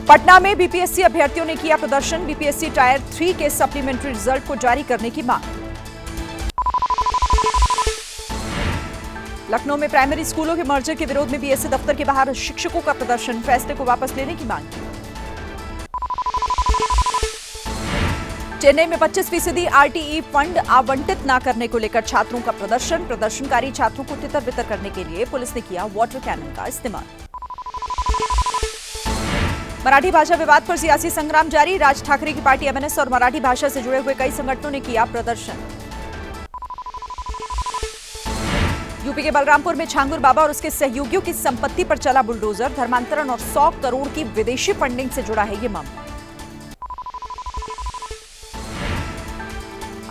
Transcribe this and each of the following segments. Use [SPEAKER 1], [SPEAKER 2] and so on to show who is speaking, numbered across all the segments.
[SPEAKER 1] पटना में बीपीएससी अभ्यर्थियों ने किया प्रदर्शन। बीपीएससी टायर 3 के सप्लीमेंट्री रिजल्ट को जारी करने की मांग। लखनऊ में प्राइमरी स्कूलों के मर्जर के विरोध में बीएससी दफ्तर के बाहर शिक्षकों का प्रदर्शन, फैसले को वापस लेने की मांग की। चेन्नई में 25% आरटीई फंड आवंटित न करने को लेकर छात्रों का प्रदर्शन। प्रदर्शनकारी छात्रों को तितर बितर करने के लिए पुलिस ने किया वाटर कैनन का इस्तेमाल। मराठी भाषा विवाद पर सियासी संग्राम जारी। राज ठाकरे की पार्टी एमएनएस और मराठी भाषा से जुड़े हुए कई संगठनों ने किया प्रदर्शन। यूपी के बलरामपुर में छांगुर बाबा और उसके सहयोगियों की संपत्ति पर चला बुलडोजर। धर्मांतरण और 100 करोड़ की विदेशी फंडिंग से जुड़ा है ये मामला।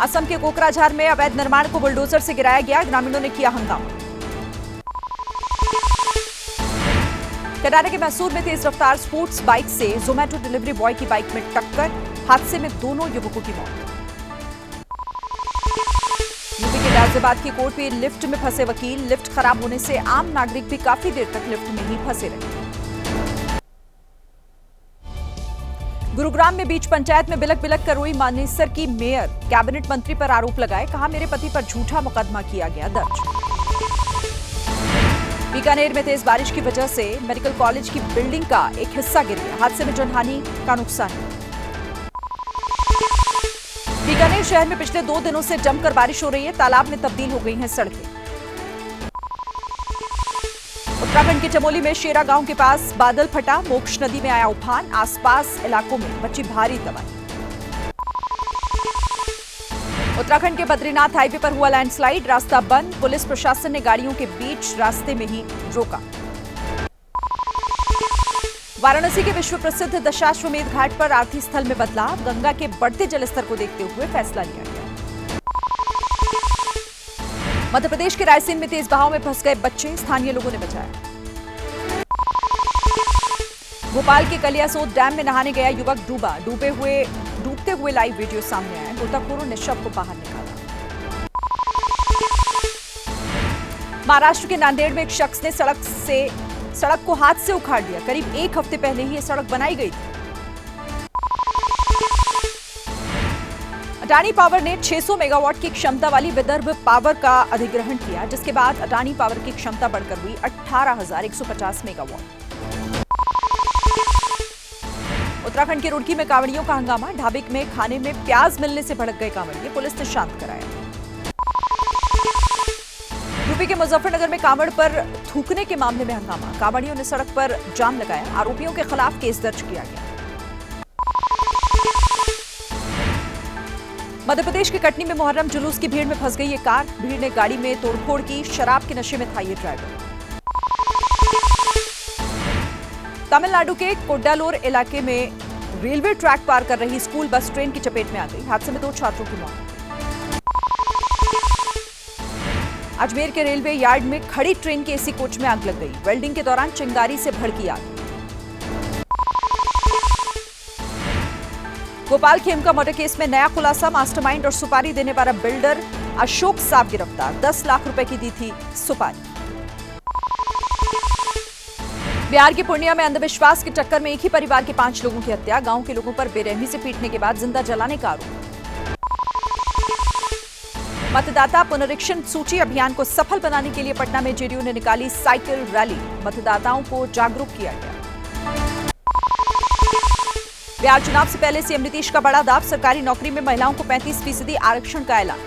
[SPEAKER 1] असम के कोकराझार में अवैध निर्माण को बुलडोजर से गिराया गया, ग्रामीणों ने किया हंगामा। कर्नाटक के मैसूर में तेज रफ्तार स्पोर्ट्स बाइक से जोमेटो डिलीवरी बॉय की बाइक में टक्कर, हादसे में दोनों युवकों की मौत। यूपी के गाजियाबाद की कोर्ट में लिफ्ट में फंसे वकील, लिफ्ट खराब होने से आम नागरिक भी काफी देर तक लिफ्ट में ही फंसे रहे। गुरुग्राम में बीच पंचायत में बिलक बिलक कर रोई मानेसर की मेयर, कैबिनेट मंत्री पर आरोप लगाए, कहा मेरे पति पर झूठा मुकदमा किया गया दर्ज। बीकानेर में तेज बारिश की वजह से मेडिकल कॉलेज की बिल्डिंग का एक हिस्सा गिर गया, हादसे में जनहानि का नुकसान है। बीकानेर शहर में पिछले 2 दिनों से जमकर बारिश हो रही है, तालाब में तब्दील हो गई हैं सड़कें। उत्तराखंड के चमोली में शेरा गांव के पास बादल फटा, मोक्ष नदी में आया उफान, आसपास इलाकों में मची भारी तबाही। उत्तराखंड के बद्रीनाथ हाईवे पर हुआ लैंडस्लाइड, रास्ता बंद, पुलिस प्रशासन ने गाड़ियों के बीच रास्ते में ही रोका। वाराणसी के विश्व प्रसिद्ध दशाश्वमेध घाट पर आरती स्थल में बदलाव, गंगा के बढ़ते जलस्तर को देखते हुए फैसला लिया गया। मध्य प्रदेश के रायसेन में तेज बहाव में फंस गए बच्चे, स्थानीय लोगों ने बचाया। भोपाल के कलियासोत डैम में नहाने गया युवक डूबा, डूबते हुए लाइव वीडियो सामने आया, गोताखोरों ने शव को बाहर निकाला। महाराष्ट्र के नांदेड़ में एक शख्स ने सड़क को हाथ से उखाड़ दिया। करीब 1 हफ्ते पहले ही यह सड़क बनाई गई थी। अडानी पावर ने 600 मेगावाट की क्षमता वाली विदर्भ पावर का अधिग्रहण किया, जिसके बाद अडानी पावर की क्षमता बढ़कर हुई 18,150 मेगावाट। उत्तराखंड के रुड़की में कांवड़ियों का हंगामा, ढाबे में खाने में प्याज मिलने से भड़क गए कांवड़िए, पुलिस ने शांत कराया। यूपी के मुजफ्फरनगर में कांवड़ पर थूकने के मामले में हंगामा, कांवड़ियों ने सड़क पर जाम लगाया, आरोपियों के खिलाफ केस दर्ज किया गया। मध्य प्रदेश के कटनी में मुहर्रम जुलूस की भीड़ में फंस गई ये कार, भीड़ ने गाड़ी में तोड़फोड़ की, शराब के नशे में था ये ड्राइवर। तमिलनाडु के कोड्डालोर इलाके में रेलवे ट्रैक पार कर रही स्कूल बस ट्रेन की चपेट में आ गई, हादसे में 2 छात्रों की मौत। अजमेर के रेलवे यार्ड में खड़ी ट्रेन के एसी कोच में आग लग गई, वेल्डिंग के दौरान चिंगारी से भड़की आग। भोपाल खेमका मर्डर केस में नया खुलासा, मास्टरमाइंड और सुपारी देने वाला बिल्डर अशोक साहब गिरफ्तार, 10 लाख रुपए की दी थी सुपारी। बिहार के पूर्णिया में अंधविश्वास की टक्कर में एक ही परिवार के 5 लोगों की हत्या, गांव के लोगों पर बेरहमी से पीटने के बाद जिंदा जलाने का आरोप। मतदाता पुनरीक्षण सूची अभियान को सफल बनाने के लिए पटना में जेडीयू ने निकाली साइकिल रैली, मतदाताओं को जागरूक किया गया। बिहार चुनाव से पहले सीएम नीतीश का बड़ा दाव, सरकारी नौकरी में महिलाओं को 35% आरक्षण का ऐलान,